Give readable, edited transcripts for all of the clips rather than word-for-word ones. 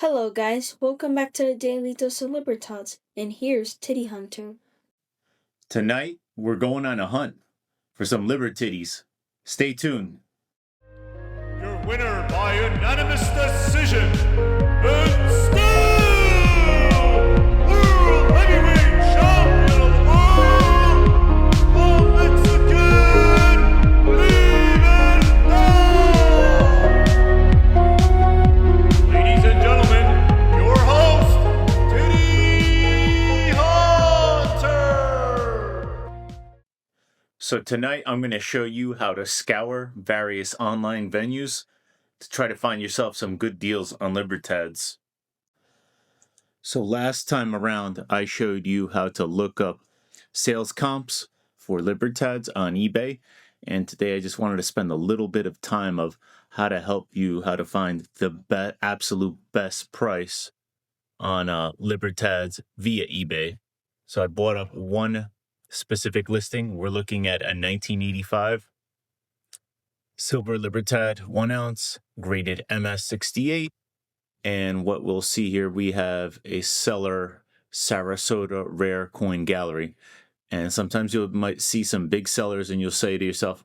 Hello guys, welcome back to the Daily Dose of Libertads, and here's Titty Hunter. Tonight, we're going on a hunt for some Libertaddies. Stay tuned. Your winner by unanimous decision, and still World Heavyweight Champion of the World, the Mexican Libertad. Ladies and gentlemen, your host, Titty Hunter. So tonight, I'm going to show you how to scour various online venues to try to find yourself some good deals on Libertads. So last time around, I showed you how to look up sales comps for Libertads on eBay. And today I just wanted to spend a little bit of time of how to help you, how to find the absolute best price on Libertads via eBay. So I bought up one specific listing. We're looking at a 1985 silver Libertad 1 ounce, graded MS68. And what we'll see here, we have a seller Sarasota rare coin gallery. And sometimes you might see some big sellers and you'll say to yourself,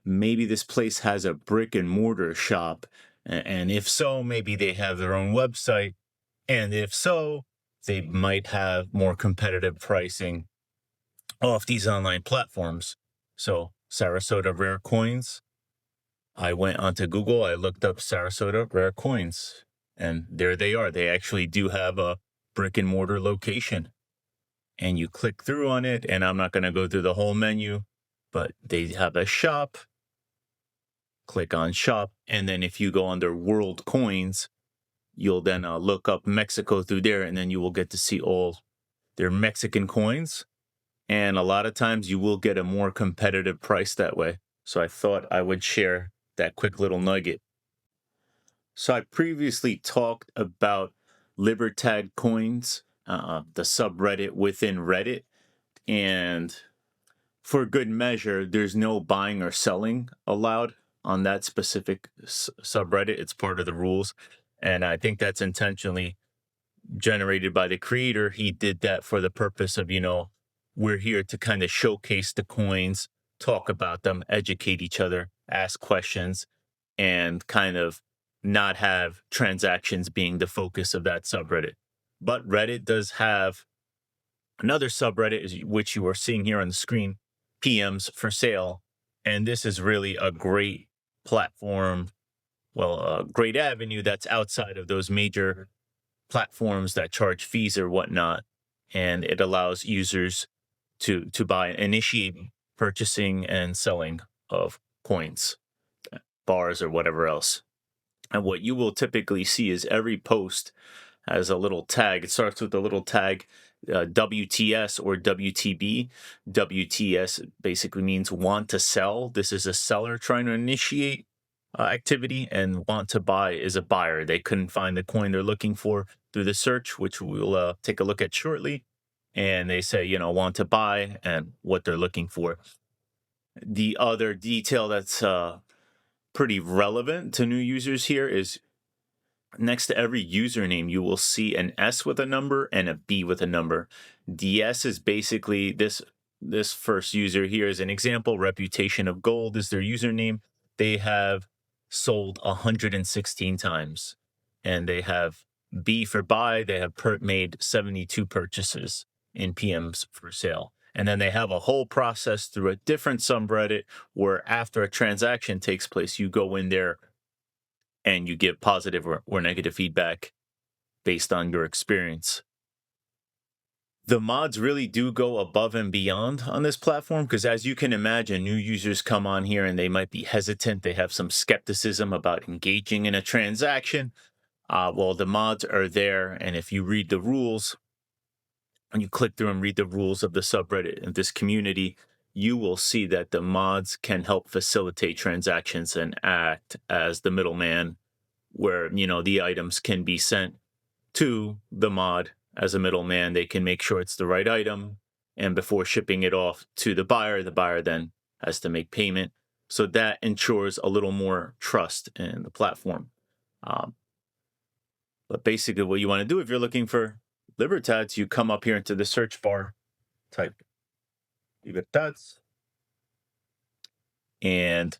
maybe this place has a brick and mortar shop. And if so, maybe they have their own website. And if so, they might have more competitive pricing off these online platforms. So Sarasota rare coins. I went onto Google, I looked up Sarasota rare coins, and there they are. They actually do have a brick and mortar location. And you click through on it, and I'm not going to go through the whole menu, but they have a shop. Click on shop, and then if you go under world coins, you'll then look up Mexico through there, and then you will get to see all their Mexican coins. And a lot of times you will get a more competitive price that way. So I thought I would share that quick little nugget. So I previously talked about Libertad coins, the subreddit within Reddit. And for good measure, there's no buying or selling allowed on that specific subreddit. It's part of the rules. And I think that's intentionally generated by the creator. He did that for the purpose of, we're here to kind of showcase the coins, talk about them, educate each other, ask questions, and kind of not have transactions being the focus of that subreddit. But Reddit does have another subreddit, which you are seeing here on the screen, PMsforsale. And this is really a great platform, a great avenue that's outside of those major platforms that charge fees or whatnot. And it allows users to buy, initiate purchasing and selling of coins, bars, or whatever else. And what you will typically see is every post has a little tag. It starts with a little tag, WTS or WTB. WTS basically means want to sell. This is a seller trying to initiate activity, and want to buy is a buyer. They couldn't find the coin they're looking for through the search, which we'll take a look at shortly. And they say, want to buy and what they're looking for. The other detail that's pretty relevant to new users here is next to every username, you will see an S with a number and a B with a number. The S is basically this first user here is an example. Reputation of Gold is their username. They have sold 116 times. And they have B for buy. They have made 72 purchases in PMsforsale. And then they have a whole process through a different subreddit where after a transaction takes place, you go in there and you give positive or negative feedback based on your experience. The mods really do go above and beyond on this platform because, as you can imagine, new users come on here and they might be hesitant. They have some skepticism about engaging in a transaction. The mods are there, and if you read the rules, and you click through and read the rules of the subreddit and this community, you will see that the mods can help facilitate transactions and act as the middleman where, the items can be sent to the mod as a middleman. They can make sure it's the right item. And before shipping it off to the buyer then has to make payment. So that ensures a little more trust in the platform. But basically what you want to do if you're looking for Libertads, you come up here into the search bar, type Libertads, and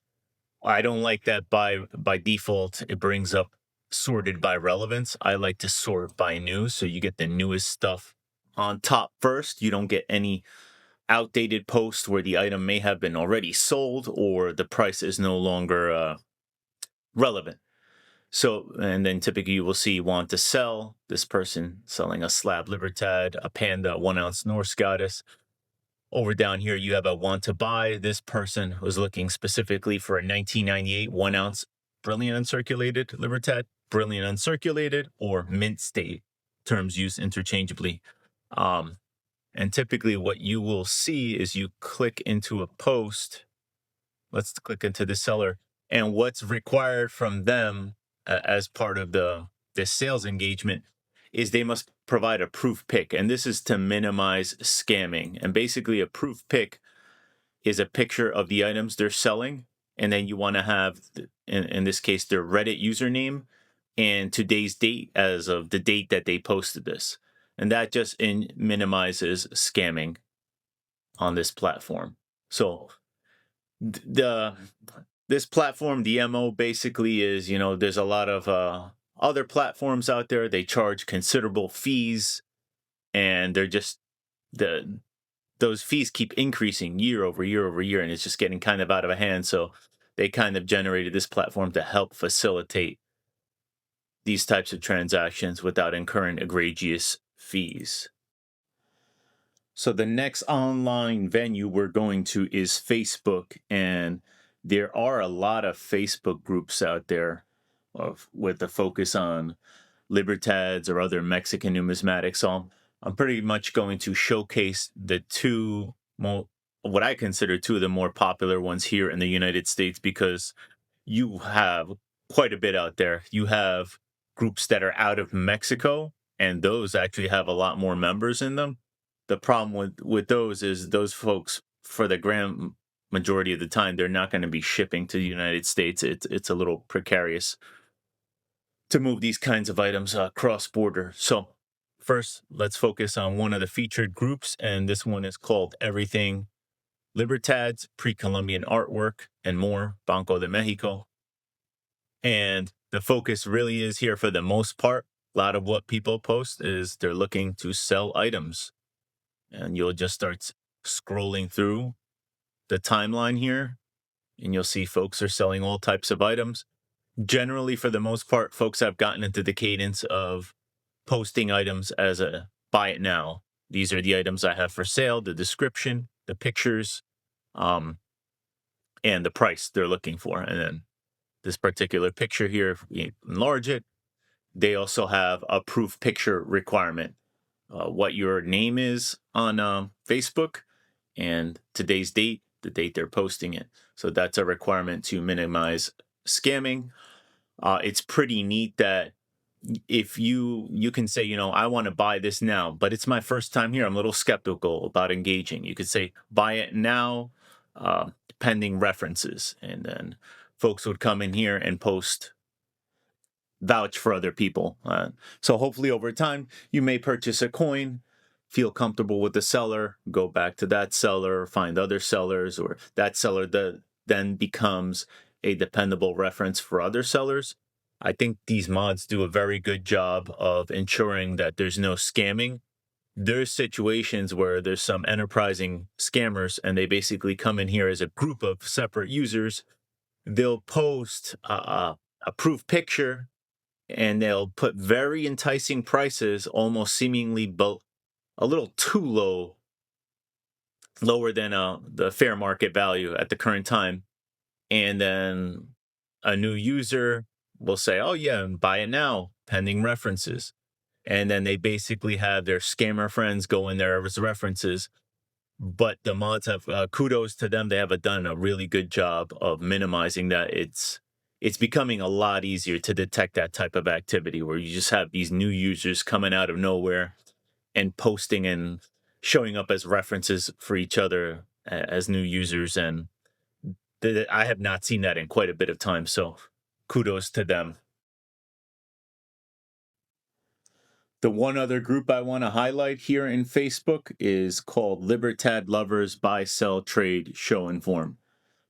I don't like that by default it brings up sorted by relevance. I like to sort by news, so you get the newest stuff on top first. You don't get any outdated posts where the item may have been already sold or the price is no longer relevant. So, and then typically you will see want to sell, this person selling a slab Libertad, a Panda, 1 ounce Norse Goddess. Over down here, you have a want to buy. This person was looking specifically for a 1998 1 ounce brilliant uncirculated Libertad, brilliant uncirculated, or mint state, terms used interchangeably. And typically what you will see is you click into a post. Let's click into the seller, and what's required from them as part of this sales engagement is they must provide a proof pic, and this is to minimize scamming. And basically a proof pic is a picture of the items they're selling, and then you want to have, in this case, their Reddit username and today's date as of the date that they posted this. And that just minimizes scamming on this platform. So this platform, the MO basically is, there's a lot of other platforms out there. They charge considerable fees, and they're just those fees keep increasing year over year over year, and it's just getting kind of out of hand. So they kind of generated this platform to help facilitate these types of transactions without incurring egregious fees. So the next online venue we're going to is Facebook, and there are a lot of Facebook groups out there with the focus on Libertads or other Mexican numismatics. So I'm pretty much going to showcase the what I consider two of the more popular ones here in the United States, because you have quite a bit out there. You have groups that are out of Mexico, and those actually have a lot more members in them. The problem with those is those folks, for the grand majority of the time, they're not going to be shipping to the United States. It's a little precarious to move these kinds of items cross-border. So first, let's focus on one of the featured groups, and this one is called Everything Libertads, Pre-Columbian Artwork, and More, Banco de Mexico. And the focus really is here for the most part. A lot of what people post is they're looking to sell items. And you'll just start scrolling through the timeline here, and you'll see folks are selling all types of items. Generally, for the most part, folks have gotten into the cadence of posting items as a buy it now. These are the items I have for sale, the description, the pictures, and the price they're looking for. And then this particular picture here, if we enlarge it, they also have a proof picture requirement. What your name is on Facebook, and today's date, the date they're posting it. So that's a requirement to minimize scamming. It's pretty neat that if you can say, I want to buy this now, but it's my first time here, I'm a little skeptical about engaging. You could say, buy it now, pending references. And then folks would come in here and vouch for other people. So hopefully over time, you may purchase a coin, feel comfortable with the seller, go back to that seller, find other sellers, or that seller then becomes a dependable reference for other sellers. I think these mods do a very good job of ensuring that there's no scamming. There's situations where there's some enterprising scammers, and they basically come in here as a group of separate users. They'll post a proof picture, and they'll put very enticing prices, almost seemingly a little too lower than the fair market value at the current time. And then a new user will say, oh yeah, buy it now, pending references. And then they basically have their scammer friends go in there as references. But the mods have kudos to them. They have done a really good job of minimizing that. It's becoming a lot easier to detect that type of activity where you just have these new users coming out of nowhere and posting and showing up as references for each other as new users. And I have not seen that in quite a bit of time. So kudos to them. The one other group I want to highlight here in Facebook is called Libertad Lovers Buy, Sell, Trade, Show, Inform.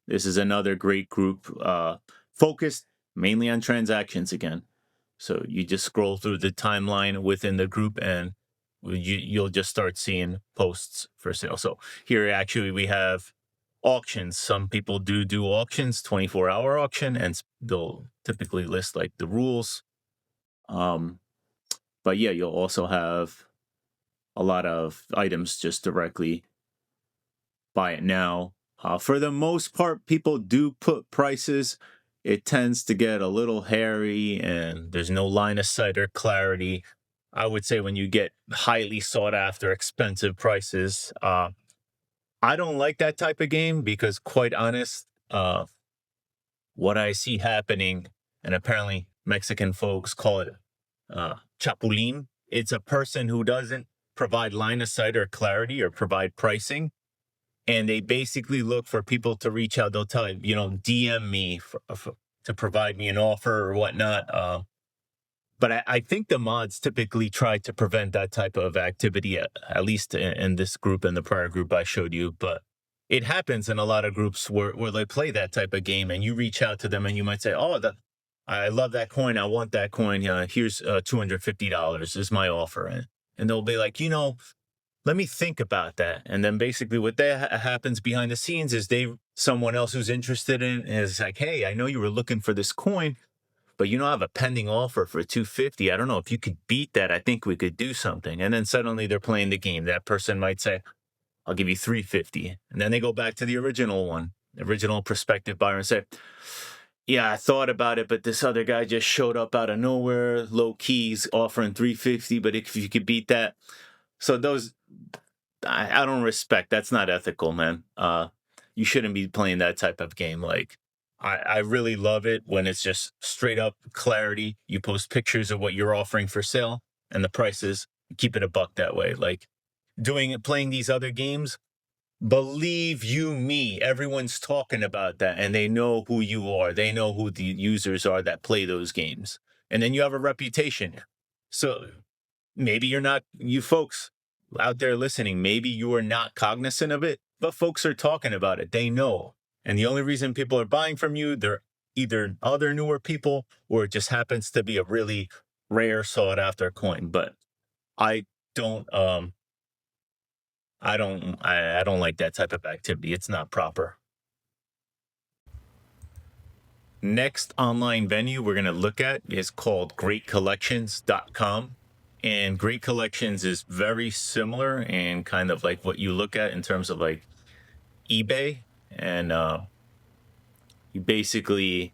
This is another great group focused mainly on transactions again. So you just scroll through the timeline within the group and you'll just start seeing posts for sale. So here actually we have auctions. Some people do auctions, 24-hour auction, and they'll typically list like the rules. But yeah, you'll also have a lot of items just directly buy it now. For the most part, people do put prices. It tends to get a little hairy and there's no line of sight or clarity. I would say when you get highly sought after, expensive prices, I don't like that type of game because, quite honest, what I see happening, and apparently Mexican folks call it chapulín. It's a person who doesn't provide line of sight or clarity or provide pricing. And they basically look for people to reach out. They'll tell you, DM me to provide me an offer or whatnot. But I think the mods typically try to prevent that type of activity, at least in this group and the prior group I showed you. But it happens in a lot of groups where they play that type of game, and you reach out to them and you might say, oh, I love that coin. I want that coin. Here's $250 is my offer. And they'll be like, let me think about that. And then basically what that happens behind the scenes is someone else who's interested in is like, hey, I know you were looking for this coin, but I have a pending offer for $250. I don't know if you could beat that. I think we could do something. And then suddenly they're playing the game. That person might say, I'll give you $350. And then they go back to the original prospective buyer and say, yeah, I thought about it, but this other guy just showed up out of nowhere, low keys, offering $350. But if you could beat that. So those, I don't respect. That's not ethical, man. You shouldn't be playing that type of game. Like, I really love it when it's just straight up clarity. You post pictures of what you're offering for sale and the prices. Keep it a buck that way. Like playing these other games, believe you me, everyone's talking about that and they know who you are. They know who the users are that play those games. And then you have a reputation. So maybe you're not, you folks out there listening, maybe you are not cognizant of it, but folks are talking about it. They know. And the only reason people are buying from you, they're either other newer people or it just happens to be a really rare sought after coin. But I don't like that type of activity. It's not proper. Next online venue we're going to look at is called GreatCollections.com. And Great Collections is very similar and kind of like what you look at in terms of like eBay. And you basically,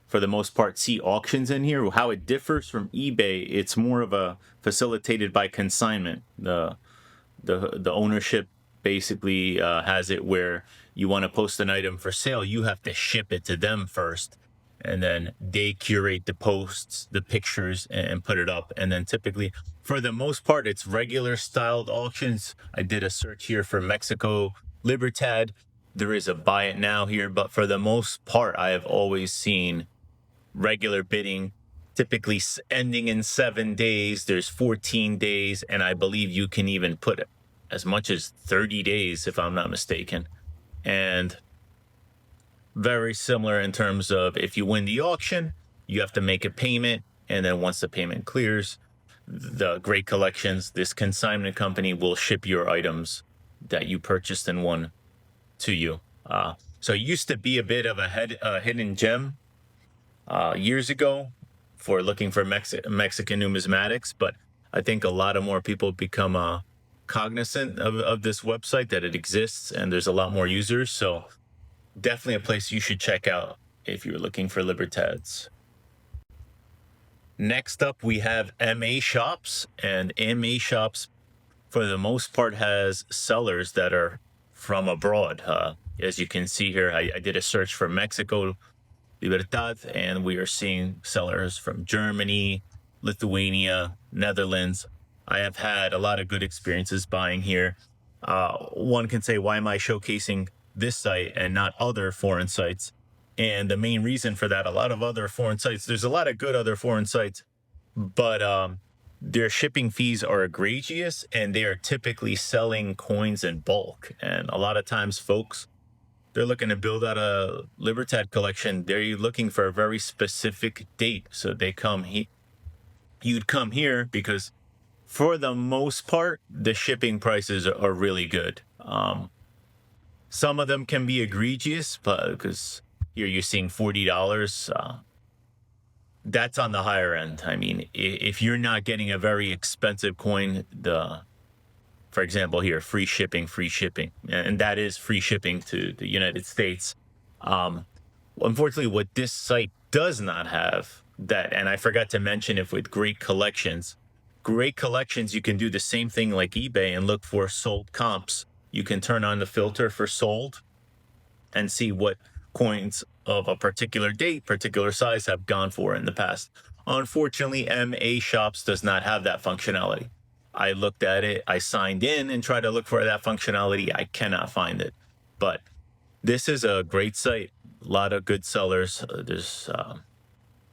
for the most part, see auctions in here. How it differs from eBay, it's more of a facilitated by consignment. The ownership basically has it where you want to post an item for sale, you have to ship it to them first. And then they curate the posts, the pictures, and put it up. And then typically, for the most part, it's regular styled auctions. I did a search here for Mexico Libertad. There is a buy it now here, but for the most part, I have always seen regular bidding, typically ending in 7 days. There's 14 days, and I believe you can even put it as much as 30 days, if I'm not mistaken. And very similar in terms of if you win the auction, you have to make a payment. And then once the payment clears, the Great Collections, this consignment company, will ship your items that you purchased and won to you. So it used to be a bit of a hidden gem years ago for looking for Mexican numismatics. But I think a lot of more people become cognizant of this website, that it exists, and there's a lot more users. So definitely a place you should check out if you're looking for Libertads. Next up, we have MAShops, and MAShops, for the most part, has sellers that are from abroad. As you can see here, I did a search for Mexico Libertad, and we are seeing sellers from Germany, Lithuania, Netherlands. I have had a lot of good experiences buying here. One can say, why am I showcasing this site and not other foreign sites? And the main reason for that, a lot of other foreign sites, there's a lot of good other foreign sites, but their shipping fees are egregious, and they are typically selling coins in bulk. And a lot of times, folks, they're looking to build out a Libertad collection. They're looking for a very specific date. So they come you'd come here because for the most part, the shipping prices are really good. Some of them can be egregious, but because here you're seeing $40, that's on the higher end. I mean, if you're not getting a very expensive coin, for example, here, free shipping, and that is free shipping to the United States. Unfortunately, what this site does not have that, and I forgot to mention it with GreatCollections. GreatCollections, you can do the same thing like eBay and look for sold comps. You can turn on the filter for sold and see what coins of a particular date, particular size have gone for in the past. Unfortunately, MAShops does not have that functionality. I looked at it, I signed in and tried to look for that functionality. I cannot find it. But this is a great site. A lot of good sellers. There's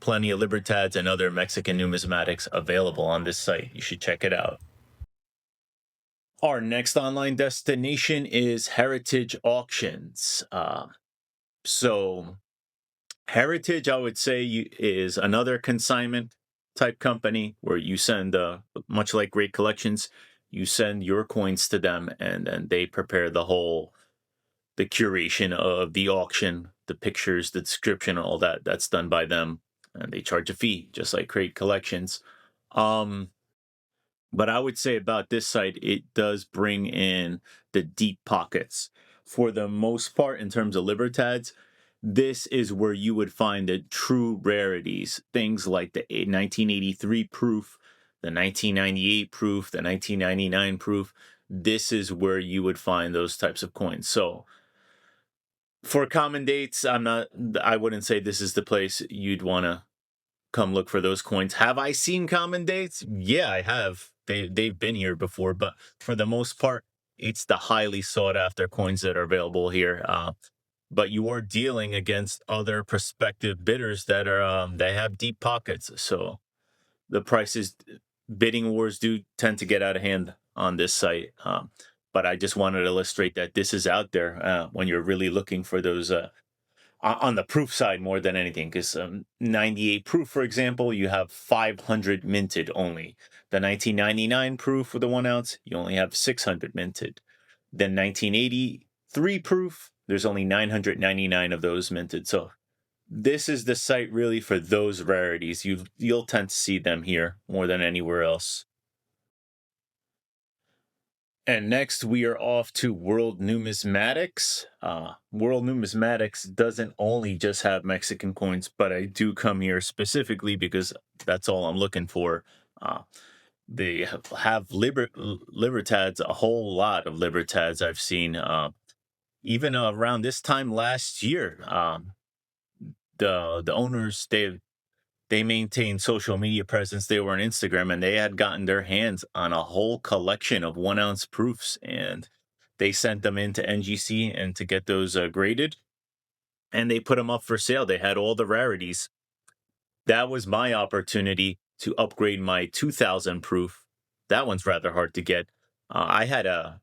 plenty of Libertads and other Mexican numismatics available on this site. You should check it out. Our next online destination is Heritage Auctions. So Heritage, I would say, is another consignment type company where you send, much like GreatCollections, you send your coins to them, and then they prepare the curation of the auction, the pictures, the description, all that. That's done by them, and they charge a fee, just like GreatCollections. But I would say about this site, it does bring in the deep pockets. For the most part, in terms of Libertads, this is where you would find the true rarities. Things like the 1983 proof, the 1998 proof, the 1999 proof. This is where you would find those types of coins. So for common dates, I wouldn't say this is the place you'd want to come look for those coins. Have I seen common dates? Yeah, I have. They've been here before, but for the most part, it's the highly sought after coins that are available here. But you are dealing against other prospective bidders that are they have deep pockets. So the prices, bidding wars do tend to get out of hand on this site. But I just wanted to illustrate that this is out there when you're really looking for those on the proof side more than anything, because 98 proof, for example, you have 500 minted only. The 1999 proof with the 1 ounce, you only have 600 minted. Then 1983 proof, there's only 999 of those minted. So this is the site really for those rarities. You'll tend to see them here more than anywhere else. And next, we are off to World Numismatics. World Numismatics doesn't only just have Mexican coins, but I do come here specifically because that's all I'm looking for. They have Libertads, a whole lot of Libertads I've seen. Even around this time last year, the owners, they maintained social media presence. They were on Instagram, and they had gotten their hands on a whole collection of 1 ounce proofs, and they sent them into NGC and to get those graded, and they put them up for sale. They had all the rarities. That was my opportunity to upgrade my 2000 proof. That one's rather hard to get. I had a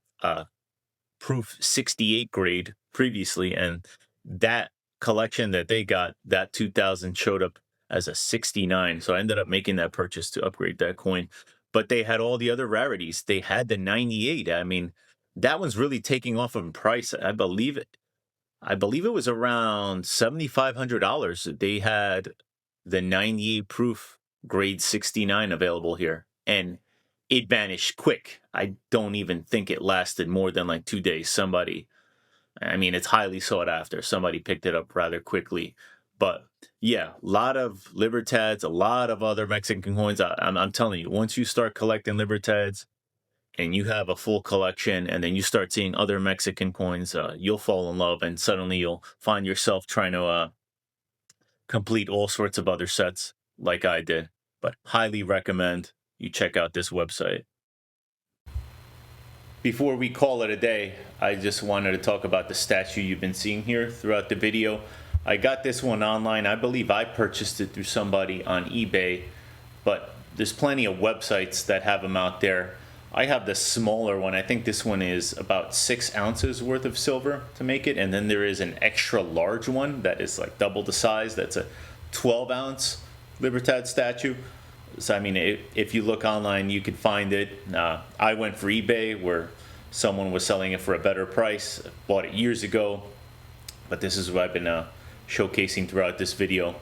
proof 68 grade previously, and that collection that they got, that 2000 showed up as a 69. So I ended up making that purchase to upgrade that coin. But they had all the other rarities. They had the 98. I mean, that one's really taking off in price. I believe it was around $7,500. They had the 98 proof grade 69 available here, and it vanished quick. I don't even think it lasted more than like 2 days. It's highly sought after. Somebody picked it up rather quickly. But yeah, a lot of Libertads, a lot of other Mexican coins. I'm telling you, once you start collecting Libertads and you have a full collection, and then you start seeing other Mexican coins, you'll fall in love, and suddenly you'll find yourself trying to complete all sorts of other sets like I did. But highly recommend you check out this website. Before we call it a day, I just wanted to talk about the statue you've been seeing here throughout the video. I got this one online. I believe I purchased it through somebody on eBay, but there's plenty of websites that have them out there. I have the smaller one. I think this one is about 6 ounces worth of silver to make it. And then there is an extra large one that is like double the size. That's a 12-ounce Libertad statue. So, I mean, if you look online, you could find it. I went for eBay where someone was selling it for a better price. Bought it years ago. But this is what I've been showcasing throughout this video.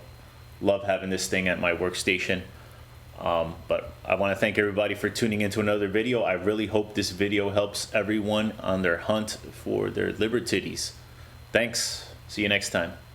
Love having this thing at my workstation. But I want to thank everybody for tuning into another video. I really hope this video helps everyone on their hunt for their Libertadis. Thanks. See you next time.